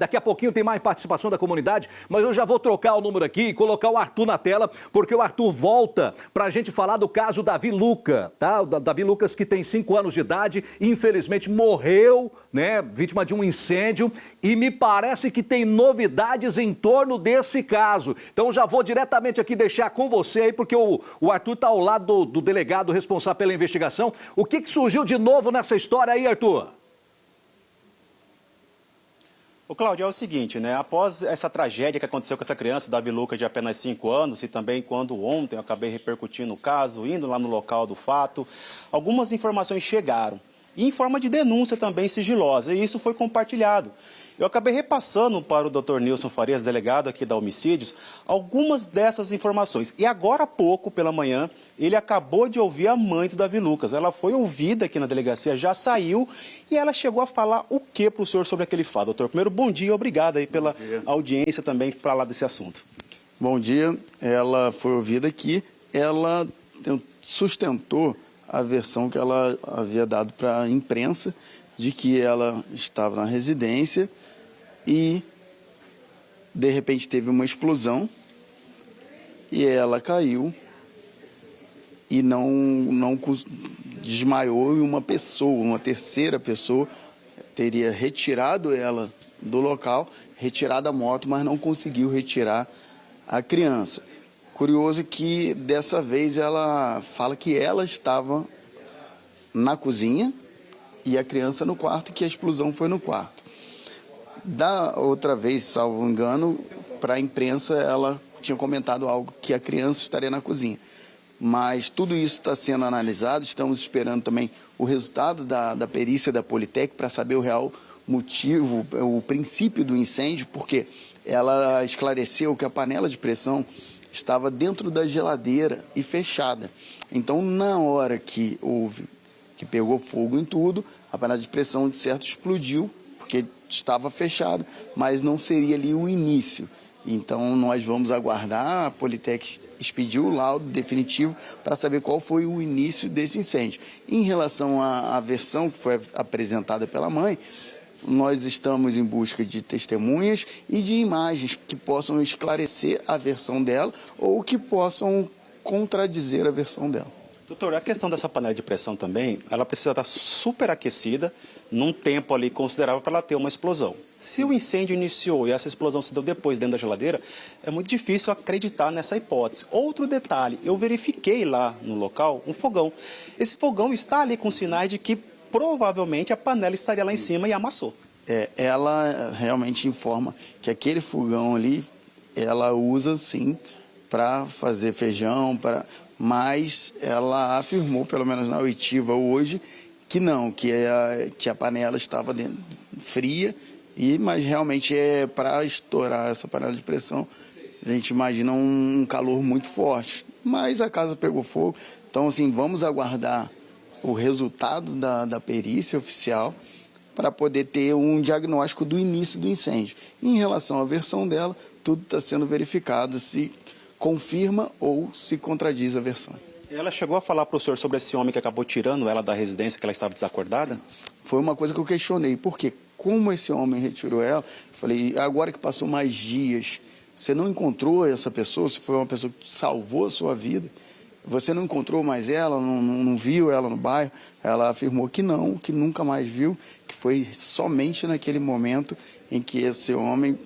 Daqui a pouquinho tem mais participação da comunidade, mas eu já vou trocar o número aqui e colocar o Arthur na tela, porque o Arthur volta para a gente falar do caso Davi Luca, tá? O Davi Lucas, que tem 5 anos de idade, infelizmente morreu, né? Vítima de um incêndio, e me parece que tem novidades em torno desse caso. Então já vou diretamente aqui deixar com você aí, porque o Arthur está ao lado do delegado responsável pela investigação. O que surgiu de novo nessa história aí, Arthur? O Cláudio, é o seguinte, né? Após essa tragédia que aconteceu com essa criança, o Davi Lucas, de apenas 5 anos, e também quando ontem eu acabei repercutindo o caso, indo lá no local do fato, algumas informações chegaram. E em forma de denúncia também sigilosa, e isso foi compartilhado. Eu acabei repassando para o Dr. Nilson Farias, delegado aqui da Homicídios, algumas dessas informações. E agora há pouco, pela manhã, ele acabou de ouvir a mãe do Davi Lucas. Ela foi ouvida aqui na delegacia, já saiu, e ela chegou a falar o que para o senhor sobre aquele fato. Doutor, primeiro, bom dia e obrigado aí pela audiência também para falar desse assunto. Bom dia, ela foi ouvida aqui, ela sustentou a versão que ela havia dado para a imprensa, de que ela estava na residência e, de repente, teve uma explosão e ela caiu e não desmaiou, e uma pessoa, uma terceira pessoa, teria retirado ela do local, retirado a moto, mas não conseguiu retirar a criança. Curioso que, dessa vez, ela fala que ela estava na cozinha e a criança no quarto, que a explosão foi no quarto. Da outra vez, salvo engano, para a imprensa ela tinha comentado algo que a criança estaria na cozinha. Mas tudo isso está sendo analisado, estamos esperando também o resultado da perícia da Politec para saber o real motivo, o princípio do incêndio, porque ela esclareceu que a panela de pressão estava dentro da geladeira e fechada. Então, na hora que pegou fogo em tudo, a panela de pressão, de certo, explodiu, porque estava fechada, mas não seria ali o início. Então, nós vamos aguardar, a Politec expediu o laudo definitivo para saber qual foi o início desse incêndio. Em relação à versão que foi apresentada pela mãe, nós estamos em busca de testemunhas e de imagens que possam esclarecer a versão dela ou que possam contradizer a versão dela. Doutor, a questão dessa panela de pressão também, ela precisa estar superaquecida num tempo ali considerável para ela ter uma explosão. Se o incêndio iniciou e essa explosão se deu depois dentro da geladeira, é muito difícil acreditar nessa hipótese. Outro detalhe, eu verifiquei lá no local um fogão. Esse fogão está ali com sinais de que provavelmente a panela estaria lá em cima e amassou. Ela realmente informa que aquele fogão ali, ela usa sim para fazer feijão, mas ela afirmou, pelo menos na oitiva hoje, que não, que a panela estava fria, mas realmente para estourar essa panela de pressão, a gente imagina um calor muito forte. Mas a casa pegou fogo, então assim, vamos aguardar o resultado da perícia oficial para poder ter um diagnóstico do início do incêndio. Em relação à versão dela, tudo está sendo verificado, se confirma ou se contradiz a versão. Ela chegou a falar para o senhor sobre esse homem que acabou tirando ela da residência, que ela estava desacordada? Foi uma coisa que eu questionei, porque como esse homem retirou ela, eu falei, agora que passou mais dias, você não encontrou essa pessoa, se foi uma pessoa que salvou a sua vida, você não encontrou mais ela, não viu ela no bairro? Ela afirmou que não, que nunca mais viu, que foi somente naquele momento em que esse homem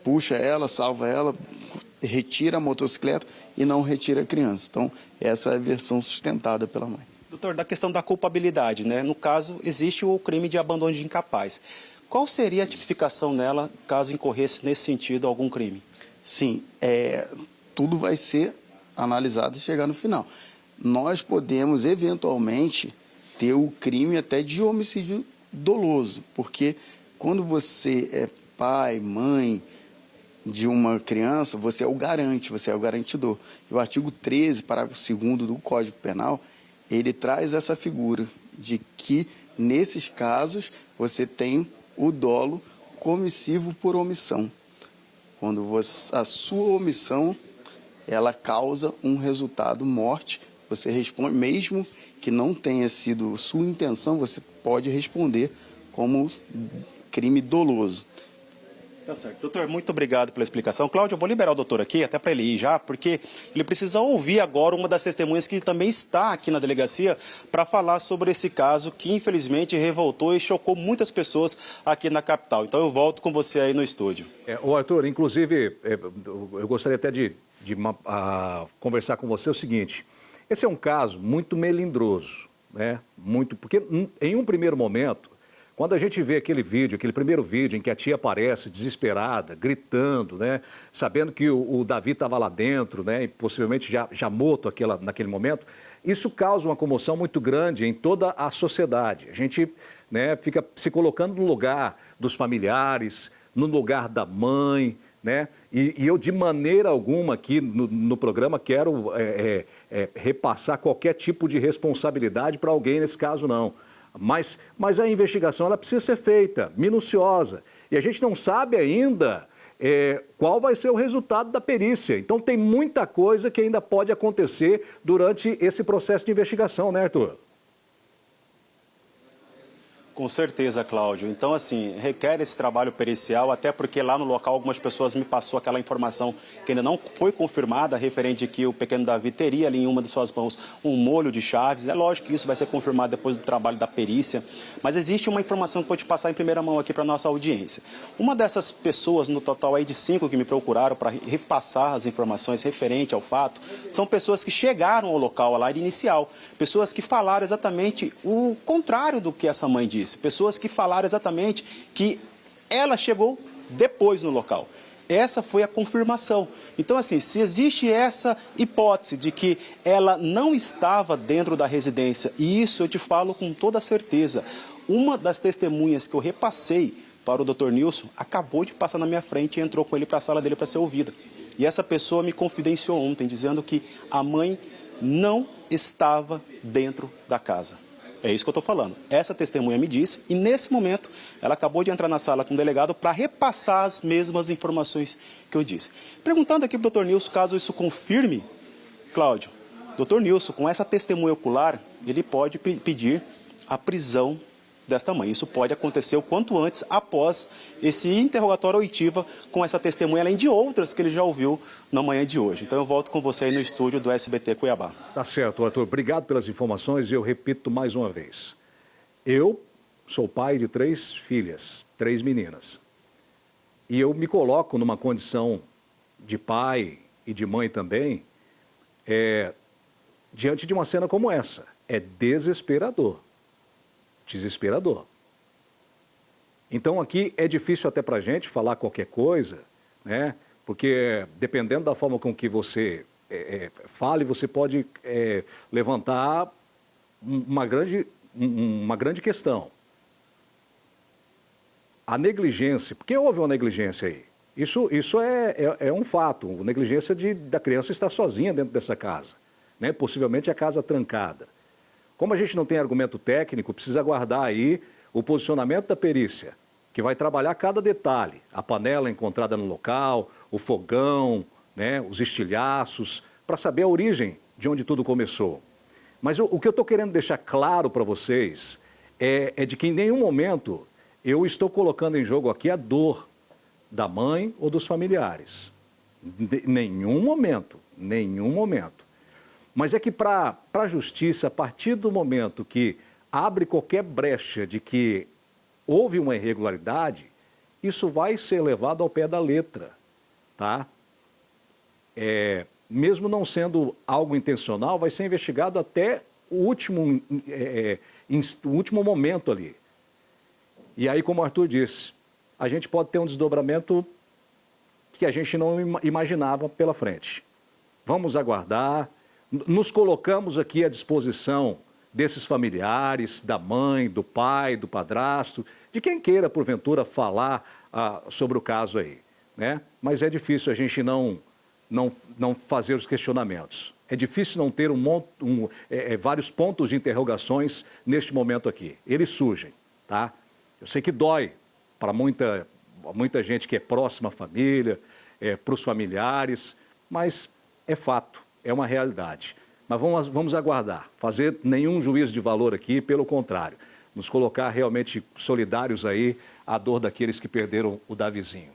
puxa ela, salva ela, retira a motocicleta e não retira a criança. Então, essa é a versão sustentada pela mãe. Doutor, da questão da culpabilidade, né? No caso, existe o crime de abandono de incapaz. Qual seria a tipificação nela caso incorresse nesse sentido algum crime? Sim, tudo vai ser analisado e chegar no final. Nós podemos, eventualmente, ter o crime até de homicídio doloso, porque quando você é pai, mãe de uma criança, você é o garante, você é o garantidor. E o artigo 13, parágrafo 2º do Código Penal, ele traz essa figura de que, nesses casos, você tem o dolo comissivo por omissão. Quando a sua omissão, ela causa um resultado morte, você responde, mesmo que não tenha sido sua intenção, você pode responder como crime doloso. Tá certo. Doutor, muito obrigado pela explicação. Cláudio, eu vou liberar o doutor aqui, até para ele ir já, porque ele precisa ouvir agora uma das testemunhas que também está aqui na delegacia para falar sobre esse caso que, infelizmente, revoltou e chocou muitas pessoas aqui na capital. Então, eu volto com você aí no estúdio. Ô Arthur, inclusive, eu gostaria até de conversar com você o seguinte. Esse é um caso muito melindroso, né? Porque em um primeiro momento, quando a gente vê aquele primeiro vídeo em que a tia aparece desesperada, gritando, né? Sabendo que o Davi estava lá dentro, né? E possivelmente já morto naquele momento, isso causa uma comoção muito grande em toda a sociedade. A gente, né, fica se colocando no lugar dos familiares, no lugar da mãe, né? E eu, de maneira alguma, aqui no programa, quero repassar qualquer tipo de responsabilidade para alguém nesse caso, não. Mas a investigação ela precisa ser feita, minuciosa. E a gente não sabe ainda qual vai ser o resultado da perícia. Então, tem muita coisa que ainda pode acontecer durante esse processo de investigação, né, Arthur? Com certeza, Cláudio. Então, assim, requer esse trabalho pericial, até porque lá no local algumas pessoas me passou aquela informação que ainda não foi confirmada, referente de que o pequeno Davi teria ali em uma de suas mãos um molho de chaves. É lógico que isso vai ser confirmado depois do trabalho da perícia, mas existe uma informação que vou te passar em primeira mão aqui para a nossa audiência. Uma dessas pessoas, no total aí de 5 que me procuraram para repassar as informações referente ao fato, são pessoas que chegaram ao local lá inicial, pessoas que falaram exatamente o contrário do que essa mãe disse. Pessoas que falaram exatamente que ela chegou depois no local. Essa foi a confirmação. Então, assim, se existe essa hipótese de que ela não estava dentro da residência, e isso eu te falo com toda certeza, uma das testemunhas que eu repassei para o Dr. Nilson acabou de passar na minha frente e entrou com ele para a sala dele para ser ouvida. E essa pessoa me confidenciou ontem, dizendo que a mãe não estava dentro da casa. É isso que eu estou falando. Essa testemunha me disse e, nesse momento, ela acabou de entrar na sala com o delegado para repassar as mesmas informações que eu disse. Perguntando aqui para o Dr. Nilson, caso isso confirme, Cláudio, Dr. Nilson, com essa testemunha ocular, ele pode pedir a prisão desta mãe. Isso pode acontecer o quanto antes, após esse interrogatório oitiva com essa testemunha, além de outras que ele já ouviu na manhã de hoje. Então eu volto com você aí no estúdio do SBT Cuiabá. Tá certo, Arthur. Obrigado pelas informações e eu repito mais uma vez. Eu sou pai de 3 filhas, 3 meninas. E eu me coloco numa condição de pai e de mãe também, diante de uma cena como essa. É desesperador. Desesperador. Então aqui é difícil até para a gente falar qualquer coisa, né? Porque dependendo da forma com que você fale, você pode levantar uma grande questão. A negligência, porque houve uma negligência aí. Isso é um fato, a negligência da criança estar sozinha dentro dessa casa, né? Possivelmente a casa trancada. Como a gente não tem argumento técnico, precisa aguardar aí o posicionamento da perícia, que vai trabalhar cada detalhe. A panela encontrada no local, o fogão, né, os estilhaços, para saber a origem de onde tudo começou. Mas o que eu estou querendo deixar claro para vocês é de que em nenhum momento eu estou colocando em jogo aqui a dor da mãe ou dos familiares. Nenhum momento, nenhum momento. Mas é que para a justiça, a partir do momento que abre qualquer brecha de que houve uma irregularidade, isso vai ser levado ao pé da letra, tá? Mesmo não sendo algo intencional, vai ser investigado até o último momento ali. E aí, como o Arthur disse, a gente pode ter um desdobramento que a gente não imaginava pela frente. Vamos aguardar. Nos colocamos aqui à disposição desses familiares, da mãe, do pai, do padrasto, de quem queira, porventura, falar sobre o caso aí, né? Mas é difícil a gente não fazer os questionamentos. É difícil não ter vários pontos de interrogações neste momento aqui. Eles surgem, tá? Eu sei que dói para muita gente que é próxima à família, para os familiares, mas é fato. É uma realidade. Mas vamos aguardar, fazer nenhum juízo de valor aqui, pelo contrário, nos colocar realmente solidários aí à dor daqueles que perderam o Davizinho.